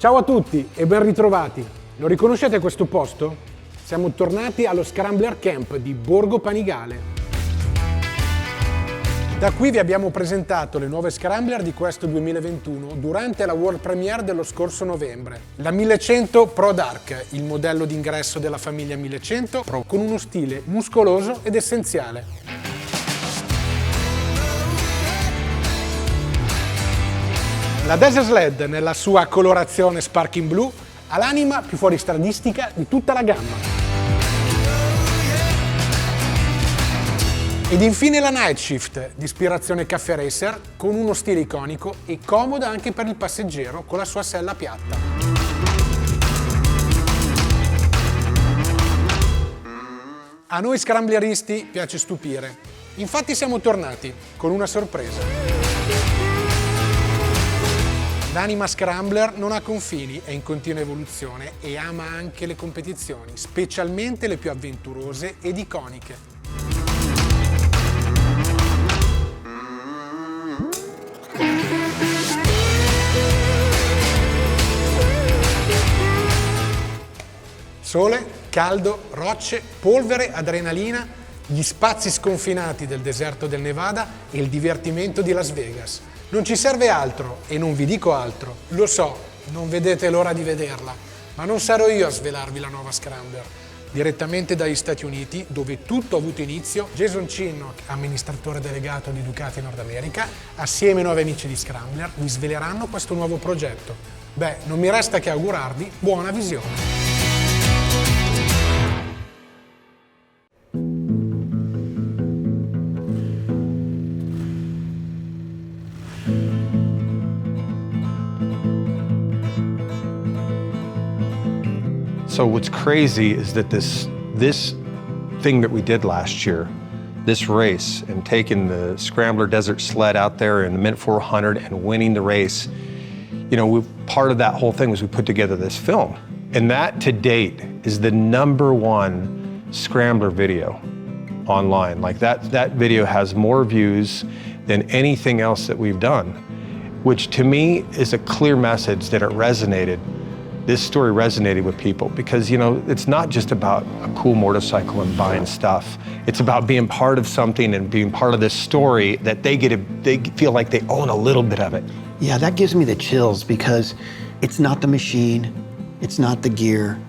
Ciao a tutti e ben ritrovati. Lo riconoscete questo posto? Siamo tornati allo Scrambler Camp di Borgo Panigale. Da qui vi abbiamo presentato le nuove Scrambler di questo 2021 durante la World Premiere dello scorso novembre. La 1100 Pro Dark, il modello d'ingresso della famiglia 1100 Pro, con uno stile muscoloso ed essenziale. La Desert Sled, nella sua colorazione sparking blu, ha l'anima più fuoristradistica di tutta la gamma. Ed infine la Night Shift, di ispirazione caffè racer, con uno stile iconico e comoda anche per il passeggero con la sua sella piatta. A noi scrambleristi piace stupire, infatti siamo tornati con una sorpresa. L'anima Scrambler non ha confini, è in continua evoluzione e ama anche le competizioni, specialmente le più avventurose ed iconiche. Sole, caldo, rocce, polvere, adrenalina, gli spazi sconfinati del deserto del Nevada e il divertimento di Las Vegas. Non ci serve altro e non vi dico altro. Lo so, non vedete l'ora di vederla, ma non sarò io a svelarvi la nuova Scrambler. Direttamente dagli Stati Uniti, dove tutto ha avuto inizio, Jason Chinnock, amministratore delegato di Ducati North America, assieme ai 9 amici di Scrambler, vi sveleranno questo nuovo progetto. Beh, non mi resta che augurarvi buona visione. So what's crazy is that this thing that we did last year, this race, and taking the Scrambler Desert Sled out there in the Mint 400 and winning the race, you know, part of that whole thing was we put together this film. And that to date is the #1 Scrambler video online. Like that video has more views than anything else that we've done, which to me is a clear message that it resonated. This story resonated with people because, you know, it's not just about a cool motorcycle and buying stuff. It's about being part of something and being part of this story that they feel like they own a little bit of it. Yeah, that gives me the chills because it's not the machine, it's not the gear,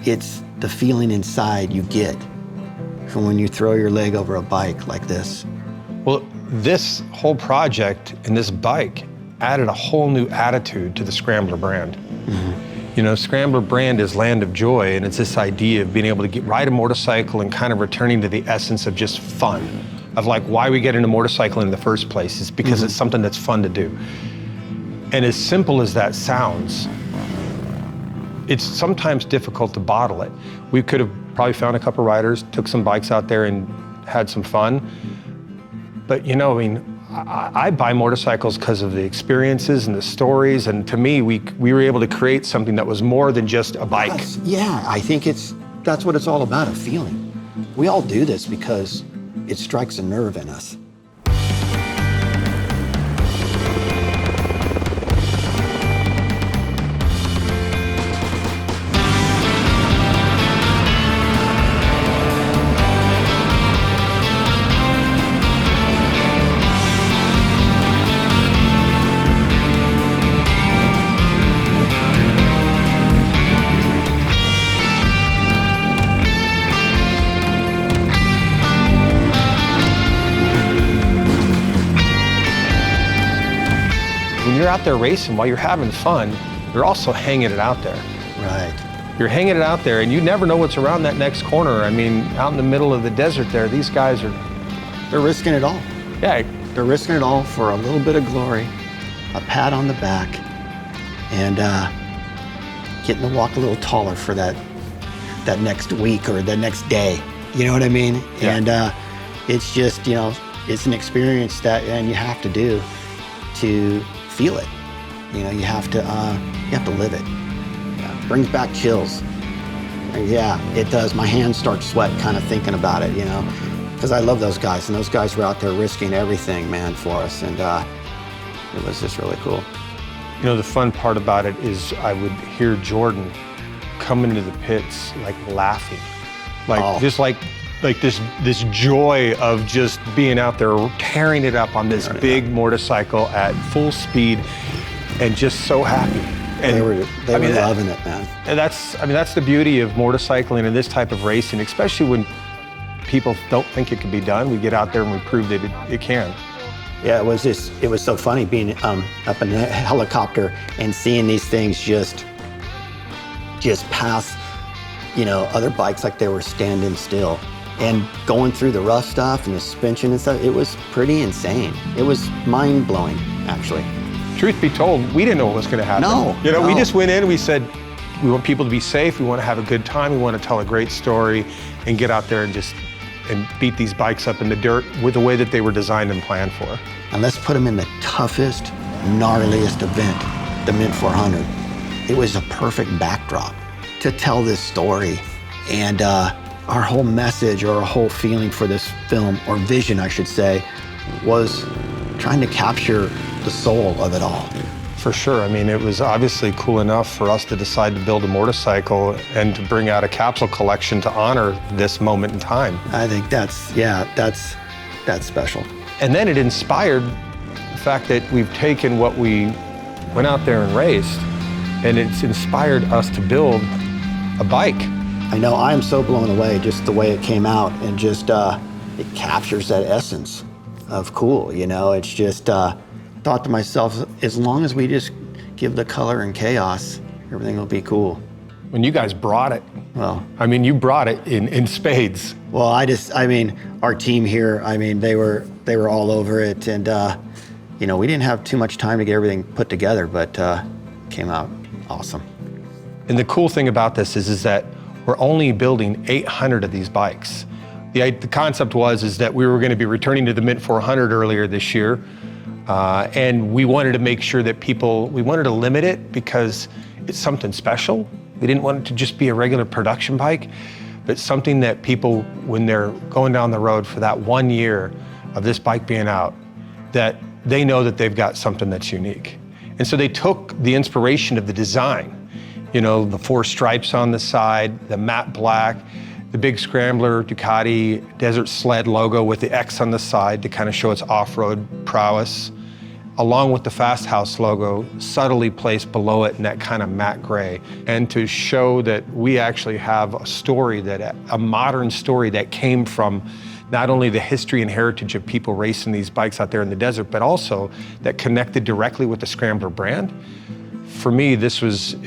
it's the feeling inside you get from when you throw your leg over a bike like this. Well, this whole project and this bike added a whole new attitude to the Scrambler brand. Mm-hmm. You know, Scrambler brand is land of joy, and it's this idea of being able to ride a motorcycle and kind of returning to the essence of just fun, of like why we get into motorcycling in the first place is because it's something that's fun to do. And as simple as that sounds, it's sometimes difficult to bottle it. We could have probably found a couple riders, took some bikes out there and had some fun. But you know, I mean, I buy motorcycles because of the experiences and the stories, and to me, we were able to create something that was more than just a bike. Yes. Yeah, I think that's what it's all about, a feeling. We all do this because it strikes a nerve in us. When you're out there racing, while you're having fun, you're also hanging it out there. Right. You're hanging it out there, and you never know what's around that next corner. I mean, out in the middle of the desert there, these guys they're risking it all. Yeah. They're risking it all for a little bit of glory, a pat on the back, and getting to walk a little taller for that next week or the next day. You know what I mean? Yeah. And it's just, you know, it's an experience that and you have to do to feel it. You know, you have to live it. Yeah. Brings back chills. And yeah, it does. My hands start sweating kind of thinking about it, you know, because I love those guys, and those guys were out there risking everything, man, for us, and it was just really cool. You know, the fun part about it is I would hear Jordan come into the pits like laughing, like just like this joy of just being out there tearing it up on this big motorcycle at full speed and just so happy. And they were loving it, man. And that's the beauty of motorcycling and this type of racing, especially when people don't think it can be done. We get out there and we prove that it can. Yeah, it was so funny being up in a helicopter and seeing these things just pass, you know, other bikes like they were standing still. And going through the rough stuff and the suspension and stuff, it was pretty insane. It was mind-blowing, actually. Truth be told, we didn't know what was going to happen. No. You know, we just went in and we said, we want people to be safe, we want to have a good time, we want to tell a great story and get out there and beat these bikes up in the dirt with the way that they were designed and planned for. And let's put them in the toughest, gnarliest event, the Mint 400. It was a perfect backdrop to tell this story. And our whole message or our whole feeling for this film, or vision, I should say, was trying to capture the soul of it all. For sure. I mean, it was obviously cool enough for us to decide to build a motorcycle and to bring out a capsule collection to honor this moment in time. I think that's special. And then it inspired the fact that we've taken what we went out there and raced, and it's inspired us to build a bike. I know, I am so blown away just the way it came out, and just it captures that essence of cool, you know? It's just, thought to myself, as long as we just give the color and chaos, everything will be cool. When you guys brought it, well, I mean, you brought it in spades. Well, I mean, our team here, I mean, they were all over it, and you know, we didn't have too much time to get everything put together, but came out awesome. And the cool thing about this is that we're only building 800 of these bikes. The concept is that we were going to be returning to the Mint 400 earlier this year, and we wanted to make sure that we wanted to limit it because it's something special. We didn't want it to just be a regular production bike, but something that people, when they're going down the road for that 1 year of this bike being out, that they know that they've got something that's unique. And so they took the inspiration of the design, you know, the 4 stripes on the side, the matte black, the big Scrambler Ducati Desert Sled logo with the X on the side to kind of show its off-road prowess, along with the Fasthouse logo subtly placed below it in that kind of matte gray, and to show that we actually have a story, a modern story that came from not only the history and heritage of people racing these bikes out there in the desert, but also that connected directly with the Scrambler brand. For me, it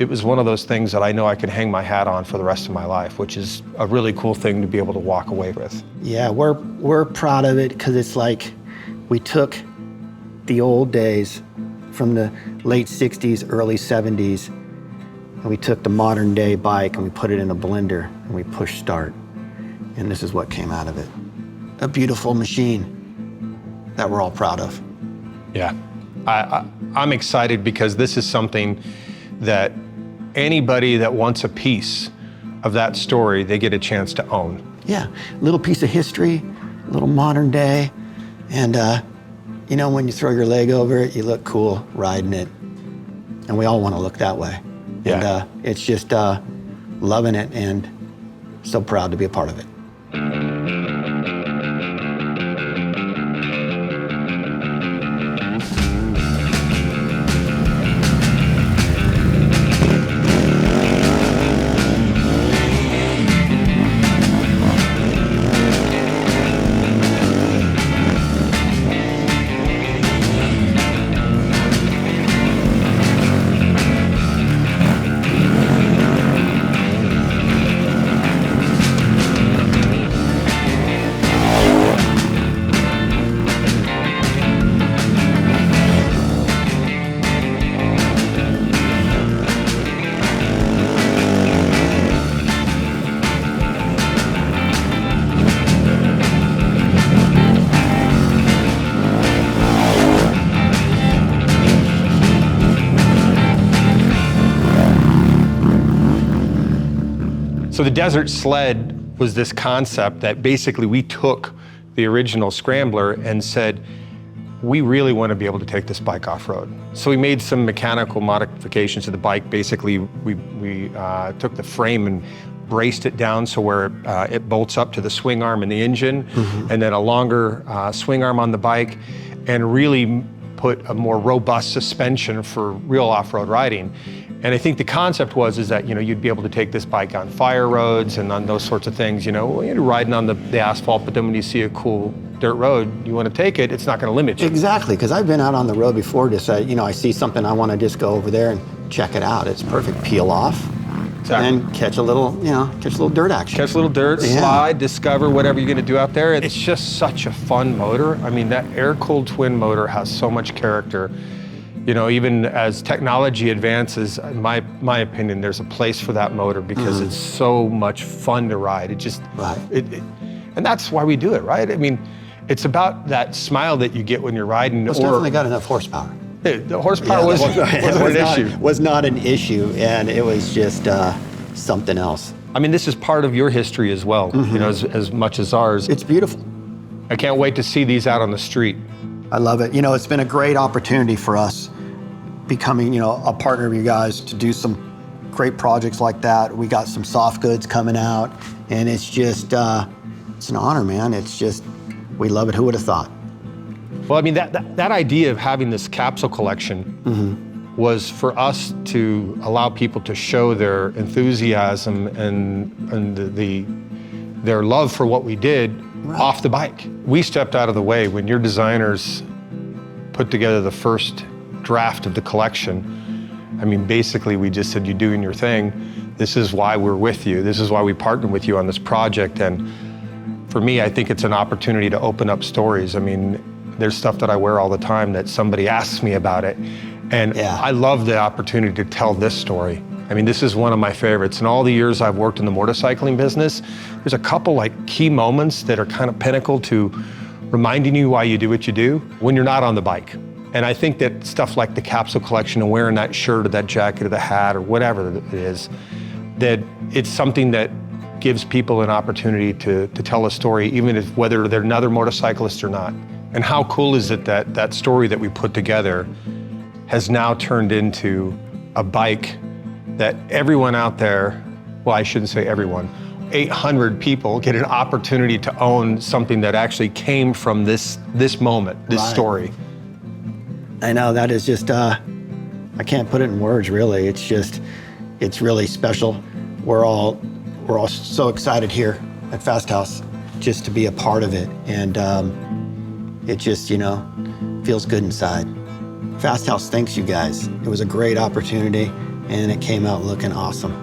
was one of those things that I know I can hang my hat on for the rest of my life, which is a really cool thing to be able to walk away with. Yeah, we're proud of it because it's like we took the old days from the late 60s, early 70s, and we took the modern day bike and we put it in a blender and we pushed start. And this is what came out of it. A beautiful machine that we're all proud of. Yeah. I'm excited because this is something that anybody that wants a piece of that story, they get a chance to own. Yeah, a little piece of history, a little modern day, and you know, when you throw your leg over it, you look cool riding it, and we all want to look that way. Yeah. And it's just loving it and so proud to be a part of it. So the Desert Sled was this concept that basically we took the original Scrambler and said, we really want to be able to take this bike off-road. So we made some mechanical modifications to the bike. Basically, we took the frame and braced it down so where it bolts up to the swing arm in the engine, and then a longer swing arm on the bike, and really put a more robust suspension for real off-road riding. And I think the concept is that, you'd be able to take this bike on fire roads and on those sorts of things, you're riding on the asphalt, but then when you see a cool dirt road, you want to take it, it's not going to limit you. Exactly, because I've been out on the road before, just I see something, I want to just go over there and check it out. It's perfect, peel off, and then catch a little dirt action. Catch a little dirt, slide, discover whatever you're going to do out there. It's just such a fun motor. I mean, that air-cooled twin motor has so much character. Even as technology advances, in my opinion, there's a place for that motor because it's so much fun to ride. It just, and that's why we do it, right? I mean, it's about that smile that you get when you're riding. It's definitely got enough horsepower. The horsepower wasn't an issue. Was not an issue, and it was just something else. I mean, this is part of your history as well, as much as ours. It's beautiful. I can't wait to see these out on the street. I love it. It's been a great opportunity for us becoming, a partner of you guys to do some great projects like that. We got some soft goods coming out, and it's just, it's an honor, man. It's just, we love it. Who would have thought? Well, I mean, that idea of having this capsule collection was for us to allow people to show their enthusiasm and their love for what we did off the bike. We stepped out of the way when your designers put together the first draft of the collection. I mean, basically, we just said, you're doing your thing. This is why we're with you. This is why we partnered with you on this project. And for me, I think it's an opportunity to open up stories. I mean, there's stuff that I wear all the time that somebody asks me about it. And I love the opportunity to tell this story. I mean, this is one of my favorites. In all the years I've worked in the motorcycling business, there's a couple key moments that are kind of pinnacle to reminding you why you do what you do when you're not on the bike. And I think that stuff like the capsule collection and wearing that shirt or that jacket or the hat or whatever it is, that it's something that gives people an opportunity to tell a story, even if whether they're another motorcyclist or not. And how cool is it that that story that we put together has now turned into a bike that everyone out there, well, I shouldn't say everyone, 800 people get an opportunity to own something that actually came from this moment, this story. I know, that is just, I can't put it in words, really. It's just, it's really special. We're all so excited here at Fasthouse just to be a part of it. And it just, feels good inside. Fasthouse thanks you guys. It was a great opportunity, and it came out looking awesome.